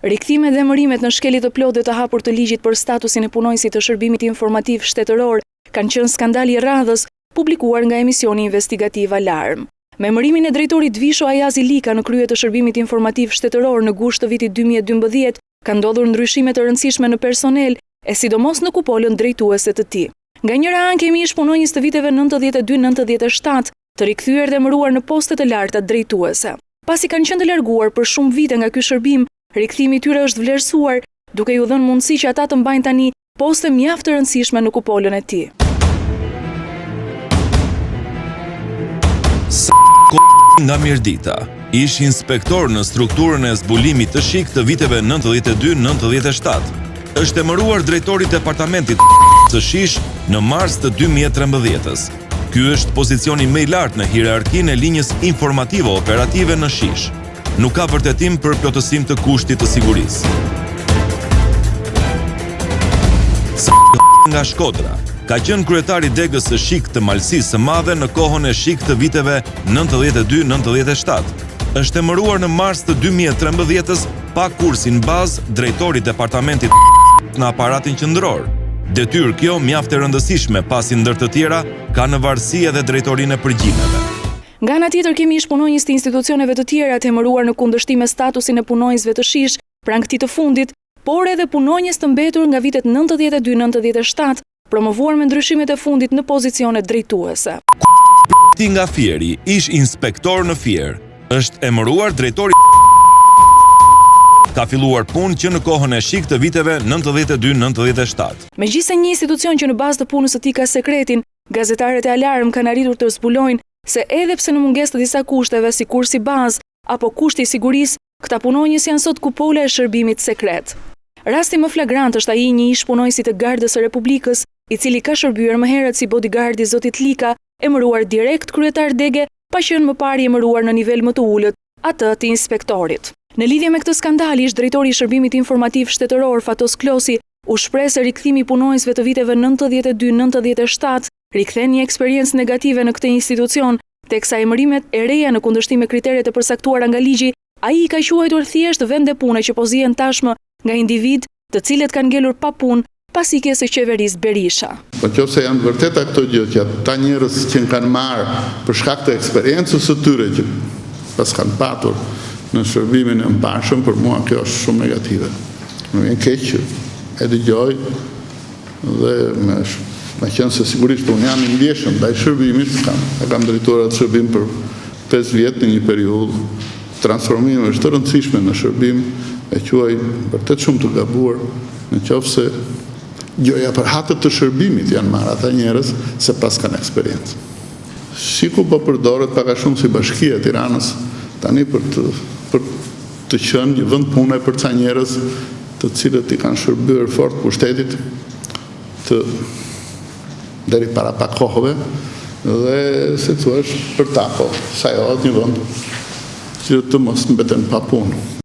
Rikthimet dhe emërimet në shkelje të plotë dhe të hapur të ligjit për statusin e punonjësit të shërbimit informativ shtetëror kanë qenë skandali i radhës publikuar nga emisioni investigativ Alarm. Me emërimin e drejtorit Visho Ayazi Lika në krye të shërbimit informativ shtetëror në gusht të vitit 2012, ka ndodhur ndryshime të rëndësishme në personel, e sidomos në kupolën drejtuese të tij. Nga njëra anë kemi ish punonjës të viteve 92-97, të rikthyer dhe emëruar në poste të larta drejtuese. Pasi kanë qenë të larguar për shumë vite nga ky shërbim, rikthimi i tyre është vlerësuar, duke iu dhënë mundësi që ata të mbajnë tani poste mjaft të rëndësishme në kupolën e tij. Nga Mirdita, ish inspektor në strukturën e zbulimit të shik të viteve 92-97. Është emëruar drejtori i departamentit së Shish në mars të 2013. Ky është pozicioni më i lartë në hierarkinë e linjës informative operative në Shish. Nuk ka vërtetim për plotësim të kushtit të sigurisë. Nga Shkodra, ka qenë kryetari degës së shik të Malësisë së Madhe në kohën e shik të viteve 92-97. Është emëruar në mars të 2013 pa kursin bazë drejtori i departamentit në aparatin qendror. Detyrë kjo mjaft e rëndësishme pasi ndër të tjera ka në varësi edhe drejtorinë e përgjimeve. Nga ana tjetër kemi ish punonjës të institucioneve të tjera të emëruar në kundërshtim me statusin e punonjësve të Shish pranë këtij të fundit, por edhe punonjës të mbetur nga vitet 92-97, promovuar me ndryshimet e fundit në pozicione drejtuese. Nga Fieri, ish inspektor në Fier, është emëruar drejtori ka filluar punë që në kohën e shik të viteve 92-97. Megjithëse një institucion që në bazë të punës së tij ka sekretin, gazetarët e Alarm kanë arritur të zbulojnë se edhe pse në mungesë të disa kushteve si kursi bazë apo kushti i sigurisë, këta punonjës janë sot kupola e shërbimit sekret. Rasti më flagrant është ai një ish punonjësi të Gardës së Republikës, i cili ka shërbyer më herët si bodyguard i zotit Lika, emëruar direkt kryetar dege, pa qenë më parë emëruar në nivel më të ulët, atë të inspektorit. Në lidhje me këtë skandal, ish drejtori i shërbimit informativ shtetëror Fatos Klosi u shpreh se rikthimi i punonjësve të viteve 92-97 rikthen një eksperiencë negative në këtë institucion, teksa emërimet e reja në kundërshtim me kriteret e përcaktuara nga ligji, ai i ka quajtur thjesht vende pune që po zihen tashmë nga individ të cilët kanë ngelur pa punë pas ikjes së qeverisë Berisha. Po nëse janë vërteta këto gjë që ata njerëz që kanë marrë për shkak të eksperiencës së tyre që pas kanë patur në shërbimin e mbarshëm, për mua kjo është shumë negative. Më vjen keq që e dëgjoj dhe me qenë se sigurisht unë jam i ndjeshëm ndaj shërbimit, kam drejtuar atë shërbim për 5 vjet në një periudhë transformimesh të rëndësishme në shërbim, e quaj vërtet shumë të gabuar, nëse gjoja për hatët të shërbimit janë marrë ata njerëz se pas kanë eksperiencë. Shiku po përdoret pak a shumë si Bashkia e Tiranës tani për të qenë një vend pune për ca njerëz të cilët i kanë shërbyer fort pushtetit deri para pak kohëve dhe si thua për ta po sajohet një vend që të mos mbeten pa punë.